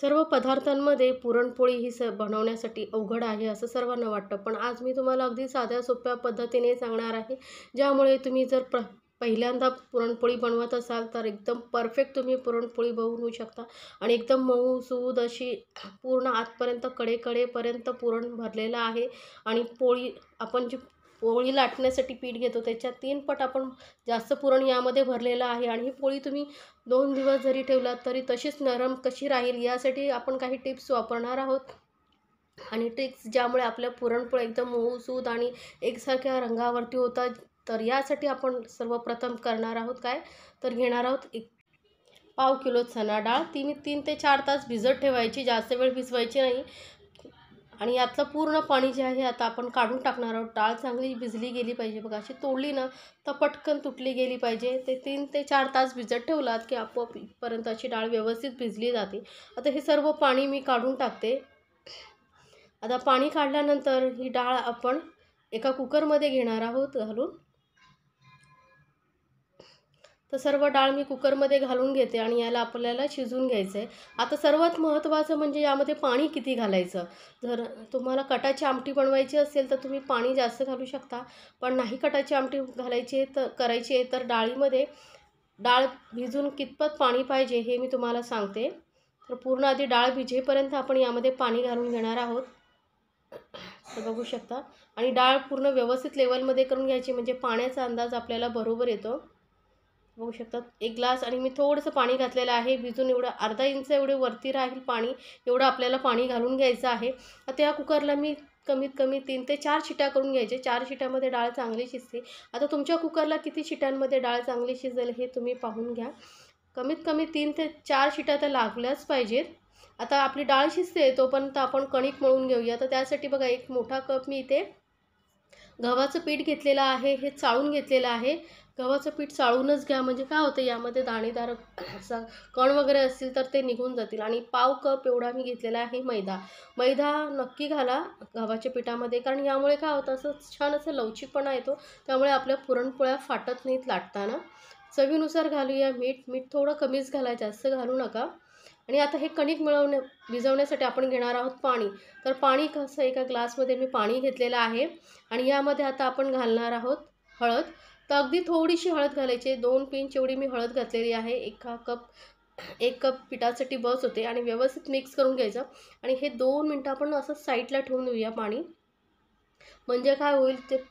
सर्व पदार्थांमध्ये पुरणपोळी ही बनवण्यासाठी अवघड आहे असं सर्वांना वाटतं, पण आज मी तुम्हाला अगदी साध्या सोप्या पद्धतीने सांगणार आहे, ज्यामुळे तुम्ही जर पहिल्यांदा पुरणपोळी बनवत असाल तर एकदम परफेक्ट तुम्ही पुरणपोळी बनवू शकता आणि एकदम मऊसूद अशी पूर्ण आतपर्यंत कडेकडेपर्यंत पुरण भरलेलं आहे. आणि पोळी आपण जी पोळी लाटण्यासाठी पीठ घेतो त्याच्या 3 पट आपण जास्त पुरण यामध्ये भरलेलं आहे. आणि ही पोळी तुम्ही 2 दिवस जरी ठेवलात तरी तशीच नरम कशी राहील यासाठी आपण काही टिप्स वापरणार आहोत. आणि ट्रिक्स ज्यामुळे आपल्या पुरणपोळ्या एकदम मऊसूद आणि एकसारख्या रंगावरती होतात. तर यासाठी आपण सर्वप्रथम करणार आहोत काय, तर घेणार आहोत एक पाव किलो चणा डाळ. ती मी 3 ते 4 तास भिजत ठेवायची, जास्त वेळ भिजवायची नाही. आणि यातलं पूर्ण पाणी जे आहे आता आपण काढून टाकणार आहोत. डाळ चांगली भिजली गेली पाहिजे बघा, अशी तोडली ना तर पटकन तुटली गेली पाहिजे. ते 3 ते 4 तास भिजत ठेवलात की आपोआप इथपर्यंत अशी डाळ व्यवस्थित भिजली जाते. आता हे सर्व पाणी मी काढून टाकते. आता पाणी काढल्यानंतर ही डाळ आपण एका कुकरमध्ये घेणार आहोत घालून. तर सर्व डाळ मी कुकरमध्ये घालून घेते आणि याला आपल्याला शिजवून घ्यायचं आहे. आता सर्वात महत्त्वाचं म्हणजे यामध्ये पाणी किती घालायचं. जर तुम्हाला कटाची आमटी बनवायची असेल तर तुम्ही पाणी जास्त घालू शकता, पण नाही कटाची आमटी करायची आहे तर डाळीमध्ये डाळ भिजून कितपत पाणी पाहिजे हे मी तुम्हाला सांगते. तर पूर्ण आधी डाळ भिजेपर्यंत आपण यामध्ये पाणी घालून घेणार आहोत. तर बघू शकता. आणि डाळ पूर्ण व्यवस्थित लेवलमध्ये करून घ्यायची म्हणजे पाण्याचा अंदाज आपल्याला बरोबर येतो. बघू शकता 1 ग्लास आणि मी थोडंसं पाणी घातलेलं आहे. भिजून एवढं अर्धा इंच एवढे वरती राहील पाणी, एवढं आपल्याला पाणी घालून घ्यायचं आहे. आता या कुकरला मी कमीत कमी 3 ते 4 शिट्या करून घ्यायचे. 4 शिट्यामध्ये डाळ चांगली शिजते. आता तुमच्या कुकरला किती शिट्यांमध्ये डाळ चांगली शिजेल हे तुम्ही पाहून घ्या. कमीत कमी 3 ते 4 शिट्या तर लागल्याच पाहिजेत. आता आपली डाळ शिजते तोपर्यंत आपण कणिक मळून घेऊया. तर त्यासाठी बघा 1 मोठा कप मी इथे गव्हाचं पीठ घेतलेलं आहे. हे चाळून घेतलेलं आहे. गव्हाचं पीठ चाळूनच घ्या म्हणजे काय होतं यामध्ये दाणेदार असा कण वगैरे असतील तर ते निघून जातील. आणि पाव कप एवढा मी घेतलेला आहे मैदा. मैदा नक्की घाला गव्हाच्या पिठामध्ये, कारण यामुळे काय होतं असं छान असं लवचिकपणा येतो. त्यामुळे आपल्या पुरणपोळ्या फाटत नाहीत लाटताना. चवीनुसार घालूया मीठ थोडं कमीच घाला, जास्त घालू नका. आणि आता हे कणिक भिजवण्यासाठी आपण घेणार आहोत पाणी. तर पाणी कसं एका ग्लासमध्ये मी पाणी घेतलेलं आहे. आणि यामध्ये आता आपण घालणार आहोत हळद. तर अगदी थोडीशी हळद घालायची. 2 पिंच एवढी मी हळद घातलेली आहे. 1 कप पिठासाठी बस होते. आणि व्यवस्थित मिक्स करून घ्यायचं. आणि हे 2 मिनटं आपण असं साईडला ठेवून देऊया पाणी. म्हणजे काय होईल, ते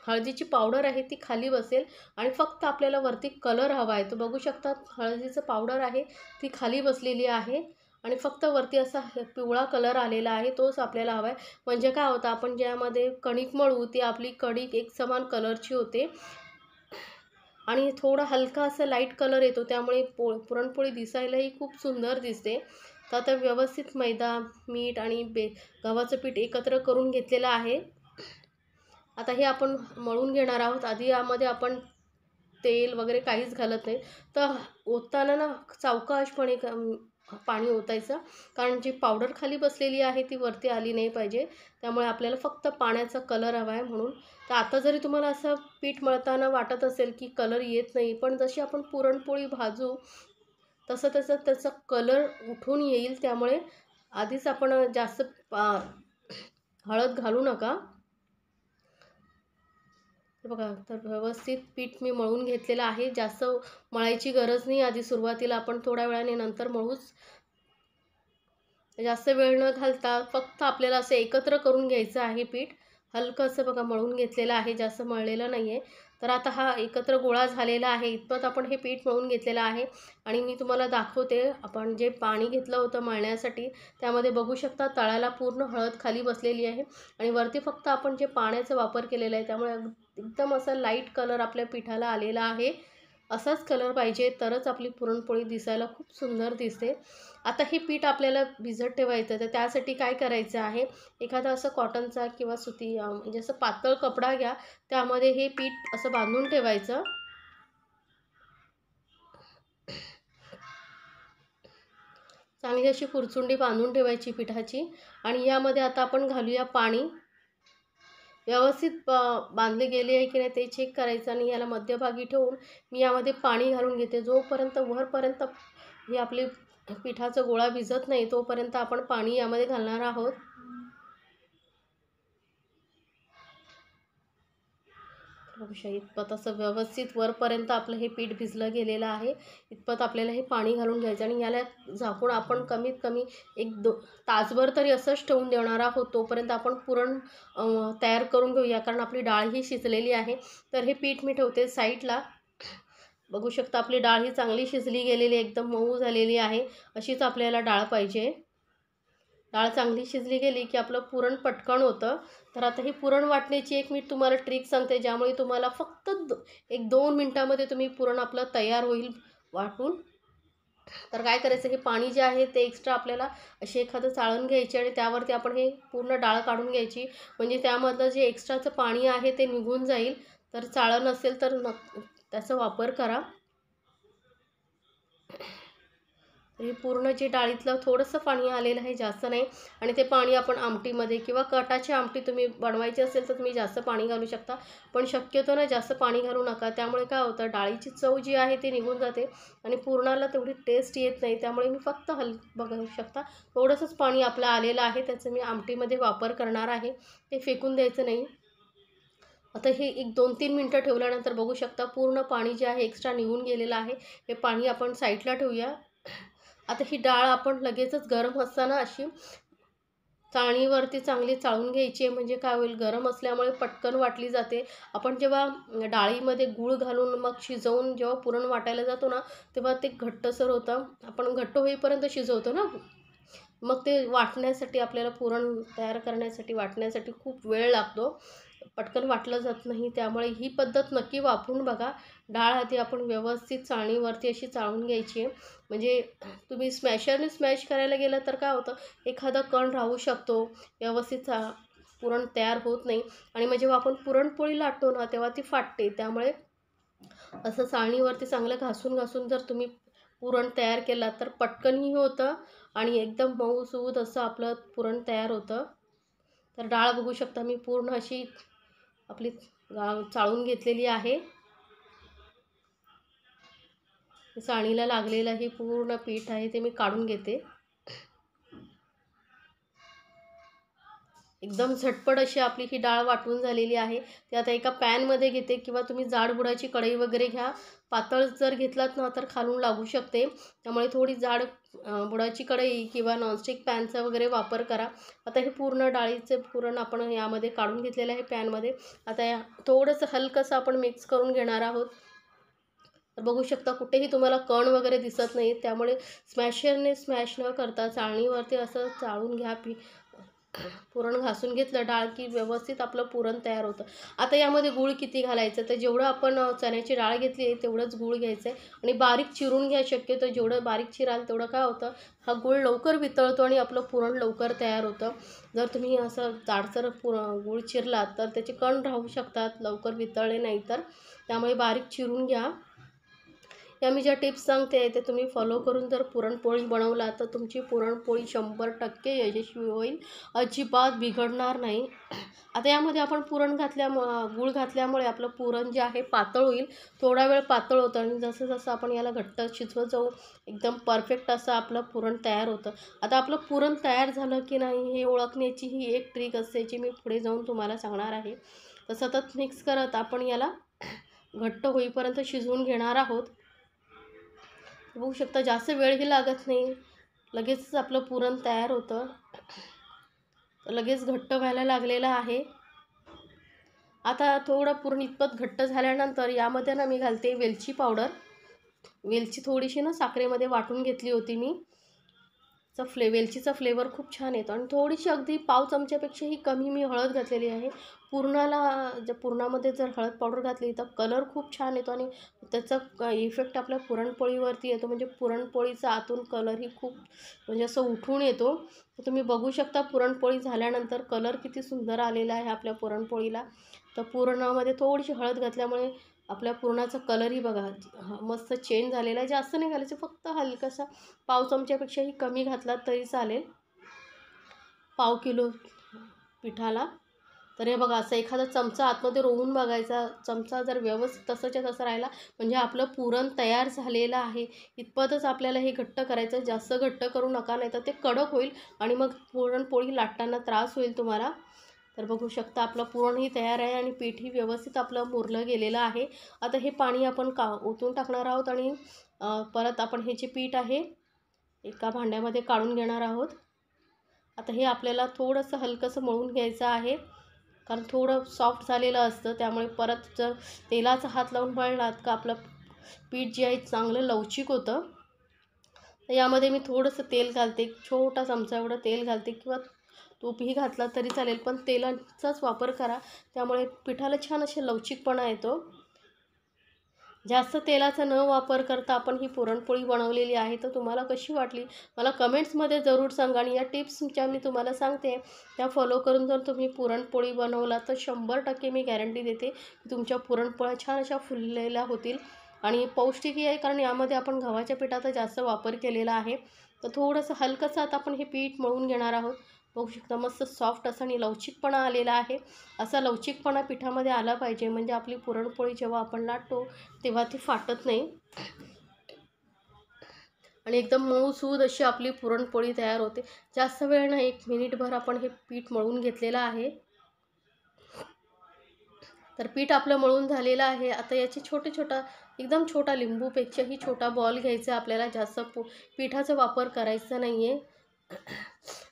हळदीची पावडर आहे ती खाली बसेल आणि फक्त आपल्याला वरती कलर हवा आहे. तो बघू शकता हळदीचं पावडर आहे ती खाली बसलेली आहे आणि फक्त वरती असा पिवळा कलर आलेला आहे, तोच आपल्याला हवा आहे. म्हणजे काय होतं, आपण ज्यामध्ये कणिक मळू ती आपली कणिक एक समान कलरची होते आणि थोडा हलका असा लाईट कलर येतो. त्यामुळे पुरणपोळी दिसायलाही खूप सुंदर दिसते. तर आता व्यवस्थित मैदा, मीठ आणि गव्हाचं पीठ एकत्र करून घेतलेलं आहे. आता हे आपण मळून घेणार आहोत. आधी यामध्ये आपण तेल वगैरे काहीच घालत नाही. तर ओतताना ना सावकाशपणे पाणी ओतायचं, कारण जी पावडर खाली बसलेली आहे ती वरती आली नाही पाहिजे. त्यामुळे आपल्याला फक्त पाण्याचा कलर हवा आहे म्हणून. तर आता जरी तुम्हाला असं पीठ मळताना वाटत असेल की कलर येत नाही, पण जशी आपण पुरणपोळी भाजू तसं त्याचा कलर उठून येईल. त्यामुळे आधीच आपण जास्त हळद घालू नका. बघा, तर व्यवस्थित पीठ मी मळून घेतलेलं आहे. जास्त मळायची गरज नाही. आधी सुरुवातीला आपण थोड्या वेळाने नंतर मळूच. जास्त वेळ न घालता फक्त आपल्याला असं एकत्र करून घ्यायचं आहे पीठ. हलकं असं बघा मळून घेतलेलं आहे, जास्त मळलेलं नाही आहे. तर आता हा एकत्र गोळा झालेला आहे. इतपत आपण हे पीठ मळून घेतलेलं आहे. आणि मी तुम्हाला दाखवते, आपण जे पाणी घेतलं होतं मळण्यासाठी त्यामध्ये बघू शकता तळाला पूर्ण हळद खाली बसलेली आहे आणि वरती फक्त आपण जे पाण्याचा वापर केलेला आहे. त्यामुळे एकदम असा लाईट कलर आपल्या पिठाला आलेला आहे. असाच कलर पाहिजे तरच आपली पुरणपोळी दिसायला खूप सुंदर दिसते. आता हे पीठ आपल्याला भिजत ठेवायचं. तर त्यासाठी काय करायचं आहे, एखादा असं कॉटनचा किंवा सुती म्हणजे असं पातळ कपडा घ्या. त्यामध्ये हे पीठ असं बांधून ठेवायचं. चांगली अशी पुरचुंडी बांधून ठेवायची पिठाची. आणि यामध्ये आता आपण घालूया पाणी. व्यवस्थित बांधले गेले आहे की नाही ते चेक करायचं. आणि याला मध्यभागी ठेवून मी यामध्ये पाणी घालून घेते. जोपर्यंत वरपर्यंत ही आपली पिठाचा गोळा भिजत नाही तोपर्यंत आपण पाणी यामध्ये घालणार आहोत. इतपत असं व्यवस्थित वरपर्यंत आपलं हे पीठ भिजलं गेलेलं आहे. इतपत आपल्याला हे पाणी घालून घ्यायचं आणि याला झाकून आपण कमीत कमी एक तासभर तरी असंच ठेवून देणार आहोत. तोपर्यंत आपण पुरण तयार करून घेऊया, कारण आपली डाळ ही शिजलेली आहे. तर हे पीठ मी ठेवते साईडला. बघू शकता आपली डाळ ही चांगली शिजली गेलेली, एकदम मऊ झालेली आहे. अशीच आपल्याला डाळ पाहिजे. डाळ चांगली शिजली गेली की आपलं पुरण पटकन होतं. तर आता ही पुरण वाटण्याची एक मी तुम्हाला ट्रिक सांगते, ज्यामुळे तुम्हाला फक्त 1-2 मिनटामध्ये तुम्ही पुरण आपलं तयार होईल वाटून. तर काय करायचं, हे पाणी जे आहे ते एक्स्ट्रा आपल्याला अशी एखादं चाळण घ्यायची आणि त्यावरती आपण हे पूर्ण डाळ काढून घ्यायची, म्हणजे त्यामधलं जे एक्स्ट्राचं पाणी आहे ते निघून जाईल. तर चाळण असेल तर त्याचा वापर करा. हे पूर्ण जे डाळीतलं थोडंसं पाणी आलेलं आहे, जास्त नाही. आणि ते पाणी आपण आमटीमध्ये किंवा कटाची आमटी तुम्ही बनवायची असेल तर तुम्ही जास्त पाणी घालू शकता, पण शक्यतो ना जास्त पाणी घालू नका. त्यामुळे काय होतं, डाळीची चव जी आहे ती निघून जाते आणि पुरणाला तेवढी टेस्ट येत नाही. त्यामुळे मी फक्त बघू शकता थोडंसंच पाणी आपलं आलेलं आहे, त्याचं मी आमटीमध्ये वापर करणार आहे. ते फेकून द्यायचं नाही. आता हे एक 2-3 मिनटं ठेवल्यानंतर बघू शकता पूर्ण पाणी जे आहे एक्स्ट्रा निघून गेलेलं आहे. हे पाणी आपण साईडला ठेवूया. आता ही डाळ आपण लगेचच गरम असताना अशी चाळणीवरती चांगली चाळून घ्यायची आहे, म्हणजे काय होईल, गरम असल्यामुळे पटकन वाटली जाते. आपण जेव्हा डाळीमध्ये गूळ घालून मग शिजवून जेव्हा पुरण वाटायला जातो ना, तेव्हा ते घट्टसर होतं. आपण घट्ट होईपर्यंत शिजवतो ना, मग ते वाटण्यासाठी आपल्याला पुरण तयार करण्यासाठी वाटण्यासाठी खूप वेळ लागतो, पटकन वाटलं जात नाही. त्यामुळे ही पद्धत नक्की वापरून बघा. डाळ आधी आपण व्यवस्थित चाळणीवरती अशी चाळून घ्यायची आहे, म्हणजे तुम्ही स्मॅशरने स्मॅश करायला गेलं तर काय होतं, एखादा कण राहू शकतो, व्यवस्थित पुरण तयार होत नाही. आणि मग जेव्हा आपण पुरणपोळी लाटतो ना तेव्हा ती फाटते. त्यामुळे असं चाळणीवरती चांगलं घासून घासून जर तुम्ही पुरण तयार केलं तर पटकनही होतं आणि एकदम मऊसूद असं आपलं पुरण तयार होतं. तर डाळ बघू शकता मी पूर्ण अशी आपली चाळून घेतलेली आहे. चाळणीला लागलेलं हे पूर्ण पीठ आहे ते मी काढून घेते. एकदम झटपट अशी आपली ही डाळ वाटून झालेली आहे. ते आता एका पॅनमध्ये घेते, किंवा तुम्ही जाड बुडाची कढई वगैरे घ्या. पातळ जर घेतलात ना तर खालून लागू शकते. त्यामुळे थोडी जाड बुडाची कढई किंवा नॉनस्टिक पॅनचा वगैरे वापर करा. आता हे पूर्ण डाळीचे पुरण आपण यामध्ये काढून घेतलेलं आहे पॅनमध्ये. आता थोडंसं हलकंसं आपण मिक्स करून घेणार आहोत. तर बघू शकता कुठेही तुम्हाला कण वगैरे दिसत नाही. त्यामुळे स्मॅशरने स्मॅश न करता चाळणीवरती असं चाळून घ्या. पुरण घासून घेतलं डाळ की व्यवस्थित आपलं पुरण तयार होतं. आता यामध्ये गूळ किती घालायचं, तर जेवढं आपण चण्याची डाळ घेतली आहे तेवढंच गूळ घ्यायचं आहे आणि बारीक चिरून घ्या. शक्यतो जेवढं बारीक चिराल तेवढं काय होतं, हा गूळ लवकर वितळतो आणि आपलं पुरण लवकर तयार होतं. जर तुम्ही असं जाडसर गूळ चिरलात तर त्याचे कण राहू शकतात, लवकर वितळले नाही तर. त्यामुळे बारीक चिरून घ्या. या मी ज्या टिप्स सांगते ते तुम्ही फॉलो करून जर पुरणपोळी बनवला तर तुमची पुरणपोळी 100% यशस्वी होईल, अजिबात बिघडणार नाही. आता यामध्ये आपण पुरण गूळ घातल्यामुळे आपलं पुरण जे आहे पातळ होईल. थोडा वेळ पातळ होतं आणि जसं जसं आपण याला घट्ट शिजवत जाऊ एकदम परफेक्ट असं आपलं पुरण तयार होतं. आता आपलं पुरण तयार झालं की नाही हे ओळखण्याची ही एक ट्रिक असते, जी मी पुढे जाऊन तुम्हाला सांगणार आहे. तर सतत मिक्स करत आपण याला घट्ट होईपर्यंत शिजवून घेणार आहोत. बघू शकता जास्त वेळही लागत नाही, लगेचच आपलं पुरण तयार होतं. लगेच घट्ट व्हायला लागलेलं आहे. आता थोडं पुरण इतपत घट्ट झाल्यानंतर यामध्ये ना मी घालते वेलची पावडर. वेलची थोडीशी ना साखरेमध्ये वाटून घेतली होती मी. वेलचीचा फ्लेवर खूप छान येतो. आणि थोडीशी अगदी पाव चमच्यापेक्षाही कमी मी हळद घातलेली आहे. पुरणामध्ये जर हळद पावडर घातली तर कलर खूप छान येतो आणि त्याचा इफेक्ट आपल्या पुरणपोळीवरती येतो. म्हणजे पुरणपोळीचा आतून कलरही खूप म्हणजे असं उठून येतो. तर तुम्ही बघू शकता पुरणपोळी झाल्यानंतर कलर किती सुंदर आलेला आहे आपल्या पुरणपोळीला. तर पुरणामध्ये थोडीशी हळद घातल्यामुळे आपल्या पुरणाचा कलरही बघा मस्त चेंज झालेला आहे. जास्त नाही घालायचं, फक्त हलकासा पाव चमच्यापेक्षाही कमी घातला तरी चालेल पाव किलो पिठाला. तर हे बघा, असं एखादा चमचा आतमध्ये रोवून बघायचा. चमचा जर व्यवस्थित तसंच्या तसं राहिला म्हणजे आपलं पुरण तयार झालेलं आहे. इतपतच आपल्याला हे घट्ट करायचं. जास्त घट्ट करू नका, नाही तर ते कडक होईल आणि मग पुरणपोळी लाटताना त्रास होईल तुम्हाला. तर बघू शकता आपलं पुरणही तयार आहे आणि पीठही व्यवस्थित आपलं मुरलं गेलेलं आहे. आता हे पाणी आपण ओतून टाकणार आहोत आणि परत आपण हे जे पीठ आहे एका भांड्यामध्ये काढून घेणार आहोत. आता हे आपल्याला थोडंसं हलकंसं मळून घ्यायचं आहे, कारण थोडं सॉफ्ट झालेलं असतं. त्यामुळे परत जर तेलाचा हात लावून मळलात का आपलं पीठ जे आहे चांगलं लवचिक होतं. तर यामध्ये मी थोडंसं तेल घालते, छोटा चमचा एवढं तेल घालते, किंवा तूपही घातला तरी चालेल, पण तेलाचाच वापर करा. त्यामुळे पिठाला छान असे लवचिकपणा येतो. जास्त तेलाचा न वापर करता आपण ही पुरणपोळी बनवलेली आहे. तर तुम्हाला कशी वाटली मला कमेंट्समध्ये जरूर सांगा. आणि या टिप्स ज्या मी तुम्हाला सांगते त्या फॉलो करून जर तुम्ही पुरणपोळी बनवला तर 100% मी गॅरंटी देते की तुमच्या पुरणपोळ्या छान अशा फुललेल्या होतील. आणि पौष्टिकही आहे, कारण यामध्ये आपण गव्हाच्या पिठाचा जास्त वापर केलेला आहे. तर थोडंसं हलकंसं आता आपण हे पीठ मळून घेणार आहोत. बघू शकता मस्त सॉफ्ट असा आणि लवचिकपणा आलेला आहे. असा लवचिकपणा पिठामध्ये आला पाहिजे, म्हणजे आपली पुरणपोळी जेव्हा आपण लाटतो तेव्हा ती फाटत नाही आणि एकदम मऊसूद अशी आपली पुरणपोळी तयार होते. जास्त वेळ नाही, 1 मिनिटभर आपण हे पीठ मळून घेतलेलं आहे. तर पीठ आपलं मळून झालेलं आहे. आता याची एकदम छोटा लिंबूपेक्षाही छोटा बॉल घ्यायचा आपल्याला. जास्त पिठाचा वापर करायचा नाही आहे.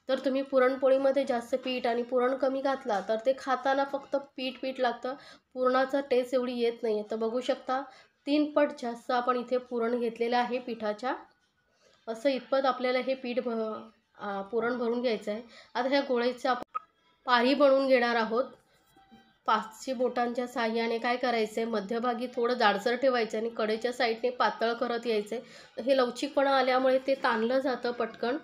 तर तुम्ही पुरणपोळीमध्ये जास्त पीठ आणि पुरण कमी घातला तर ते खाताना फक्त पीठ लागतं, पुरणाचा टेस्ट एवढी येत नाही आहे. तर बघू शकता 3 पट जास्त आपण इथे पुरण घेतलेलं आहे पिठाच्या. असं इतपत आपल्याला हे पुरण भरून घ्यायचं आहे. आता ह्या गोळ्याचं आपण पारी बनवून घेणार आहोत. 5 बोटांच्या साहाय्याने काय करायचं आहे, मध्यभागी थोडं जाडसर ठेवायचं आणि कडेच्या साईडने पातळ करत यायचं आहे. हे लवचिकपणा आल्यामुळे ते ताणलं जातं पटकन.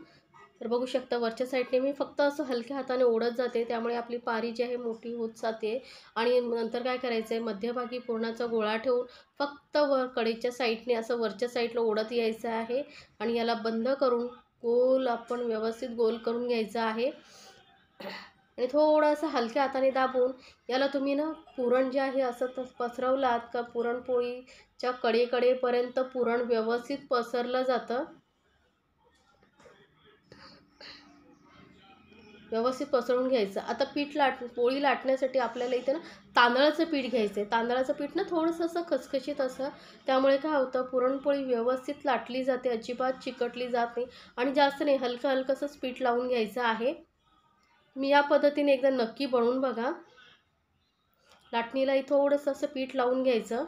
तर बघू शकता वरच्या साईडने मी फक्त असं हलक्या हाताने ओढत जाते, त्यामुळे आपली पारी जी आहे मोठी होत जाते. आणि नंतर काय करायचं आहे, मध्यभागी पुरणाचा गोळा ठेवून फक्त कडेच्या साईडने असं वरच्या साईडला ओढत यायचं आहे आणि याला बंद करून गोल आपण व्यवस्थित गोल करून घ्यायचं आहे. आणि थोडंसं हलक्या हाताने दाबून याला तुम्ही ना पुरण जे आहे असं पसरवलात का पुरणपोळीच्या कडेकडेपर्यंत पुरण व्यवस्थित पसरलं जातं. व्यवस्थित पसरवून घ्यायचं. आता पोळी लाटण्यासाठी आपल्याला इथे ना तांदळाचं पीठ घ्यायचं आहे. तांदळाचं पीठ ना थोडंसं असं खसखशीत असं, त्यामुळे काय होतं पुरणपोळी व्यवस्थित लाटली जाते, अजिबात चिकटली जात नाही. आणि जास्त नाही, हलकं हलकंसंच पीठ लावून घ्यायचं आहे. मी या पद्धतीने एकदा नक्की बनवून बघा. लाटणीलाही थोडंसं असं पीठ लावून घ्यायचं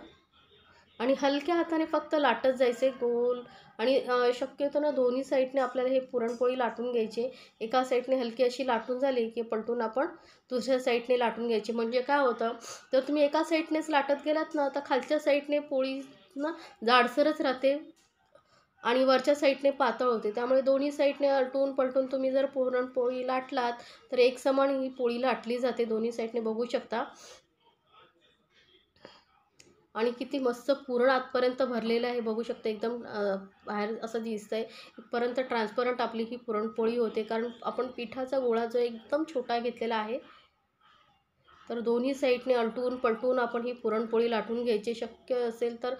आणि हलक्या हाताने फक्त लाटत जायचे गोल. आणि शक्यतो ना दोन्ही साईडने आपल्याला हे पुरणपोळी लाटून घ्यायची. एका साईडने हलकी अशी लाटून झाली की पलटून आपण दुसऱ्या साईडने लाटून घ्यायची. म्हणजे काय होतं, तर तुम्ही एका साईडनेच लाटत गेलात ना तर खालच्या साईडने पोळी ना जाडसरच राहते आणि वरच्या साईडने पातळ होते. त्यामुळे दोन्ही साईडने अलटून पलटून तुम्ही जर पुरणपोळी लाटलात तर एकसमान ही पोळी लाटली जाते दोन्ही साईडने. बघू शकता आणि किती मस्त पुरण आतपर्यंत भरलेलं आहे. बघू शकता एकदम बाहेर असं दिसतंय इथपर्यंत ट्रान्सपरंट आपली ही पुरणपोळी होते, कारण आपण पिठाचा गोळा जो एकदम छोटा घेतलेला आहे. तर दोन्ही साईडने अलटून पलटून आपण ही पुरणपोळी लाटून घ्यायची. शक्य असेल तर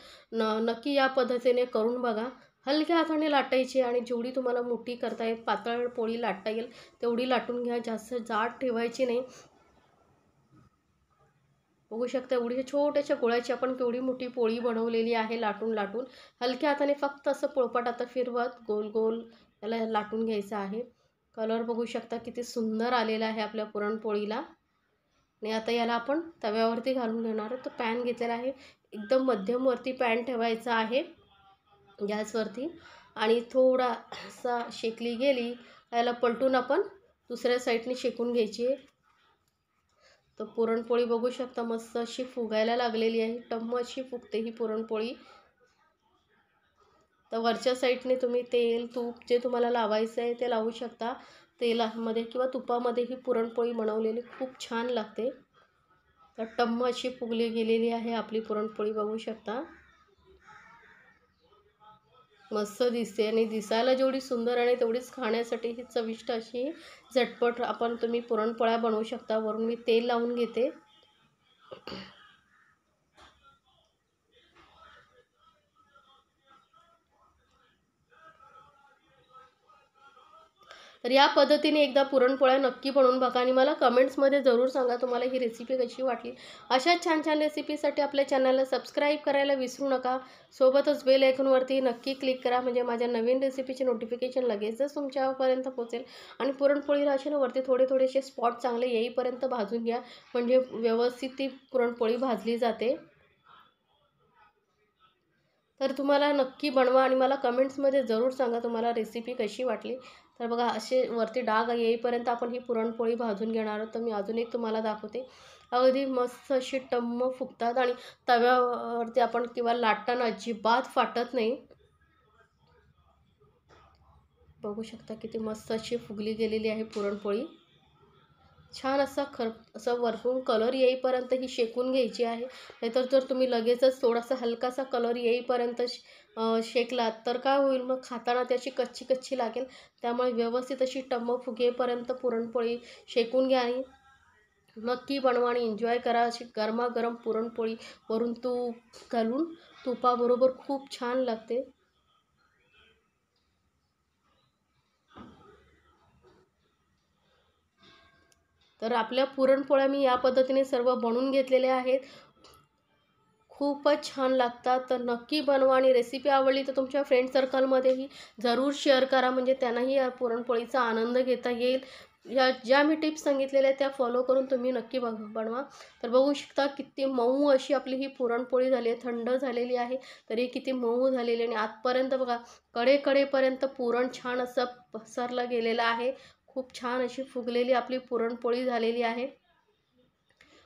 नक्की या पद्धतीने करून बघा. हलक्या हाताने लाटायची आणि जेवढी तुम्हाला मोठी करता येईल, पातळ पोळी लाटता येईल तेवढी लाटून घ्या. जास्त जाड ठेवायची नाही. बघू शकता एवढी छोट्याशा गोळ्याची आपण केवढी मोठी पोळी बनवलेली आहे लाटून. हलक्या हाताने फक्त असं पोळपाट आता फिरवत गोल गोल याला लाटून घ्यायचं आहे. कलर बघू शकता किती सुंदर आलेला आहे आपल्या पुरणपोळीला. आणि आता याला आपण तव्यावरती घालून घेणार आहोत. तर पॅन घेतलेला आहे, एकदम मध्यमवरती पॅन ठेवायचा आहे गॅसवरती. आणि थोडासा शेकली गेली याला पलटून आपण दुसऱ्या साईडने शेकून घ्यायची. तर पुरणपोळी बघू शकता मस्त अशी फुगायला लागलेली आहे. टम्म अशी फुगते ही पुरणपोळी. तर वरच्या साईडने तुम्ही तेल तूप जे तुम्हाला लावायचं आहे ते लावू शकता. तेलामध्ये किंवा तुपामध्ये ही पुरणपोळी बनवलेली खूप छान लागते. तर टम्म अशी फुगली गेलेली आहे आपली पुरणपोळी. बघू शकता मस्त दिसते आणि दिसायला जेवढी सुंदर आणि तेवढीच खाण्यासाठी ही चविष्ट अशी झटपट तुम्ही पुरणपोळ्या बनवू शकता. वरून मी तेल लावून घेते. तर या पद्धतीने एकदा पुरणपोळ्या नक्की बनवून बघा आणि मला कमेंट्समध्ये जरूर सांगा तुम्हाला ही रेसिपी कशी वाटली. अशाच छान छान रेसिपीसाठी आपल्या चॅनलला सबस्क्राईब करायला विसरू नका. सोबतच बेल आयकॉनवरती नक्की क्लिक करा, म्हणजे माझ्या नवीन रेसिपीचे नोटिफिकेशन लगेचच तुमच्यापर्यंत पोहोचेल. आणि पुरणपोळीला असे ना वरती थोडेसे स्पॉट चांगले येईपर्यंत भाजून घ्या, म्हणजे व्यवस्थित ती पुरणपोळी भाजली जाते. तर तुम्हाला नक्की बनवा आणि मला कमेंट्समध्ये जरूर सांगा तुम्हाला रेसिपी कशी वाटली. तर बघा असे वरती डाग येईपर्यंत आपण ही पुरणपोळी भाजून घेणार आहोत. तर मी अजून एक तुम्हाला दाखवते. अगदी मस्त अशी टम्म फुगतात आणि तव्यावरती आपण किंवा लाटताना अजिबात फाटत नाही. बघू शकता किती मस्त अशी फुगली गेलेली आहे पुरणपोळी. छान असा असं वरतून कलर येईपर्यंत ही शेकून घ्यायची आहे. नाहीतर जर तुम्ही लगेचच थोडासा हलकासा कलर येईपर्यंत शेकलात तर काय होईल, मग खाताना त्याची कच्ची कच्ची लागेल. त्यामुळे व्यवस्थित अशी टम्म फुगेपर्यंत पुरणपोळी शेकून घ्या आणि नक्की बनवा आणि एन्जॉय करा. अशी गरमागरम पुरणपोळी वरून तूप घालून तुपाबरोबर खूप छान लागते. तर आपल्या पुरणपोळ्या मी या पद्धतीने सर्व बनवून घेतलेल्या आहेत. खूपच छान लागतात. तर नक्की बनवा आणि रेसिपी आवडली तर तुमच्या फ्रेंड सर्कलमध्येही जरूर शेअर करा, म्हणजे त्यांनाही या पुरणपोळीचा आनंद घेता येईल. ज्या मी टिप्स सांगितलेल्या आहेत त्या फॉलो करून तुम्ही नक्की बनवा. तर बघू शकता किती मऊ अशी आपली ही पुरणपोळी झाली आहे. थंड झालेली आहे तरी किती मऊ झालेली आणि आतपर्यंत बघा कडेकडेपर्यंत पुरण छान असं पसरलं गेलेलं आहे. खूप छान अशी फुगलेली आपली पुरणपोळी झालेली आहे.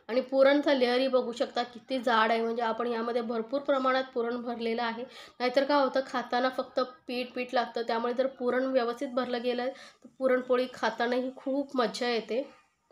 आणि पुरणचा लेअरही बघू शकता किती जाड आहे, म्हणजे आपण यामध्ये भरपूर प्रमाणात पुरण भरलेलं आहे. नाहीतर काय होतं, खाताना फक्त पीठ लागतं. त्यामुळे जर पुरण व्यवस्थित भरलं गेलं तर पुरणपोळी खातानाही खूप मजा येते.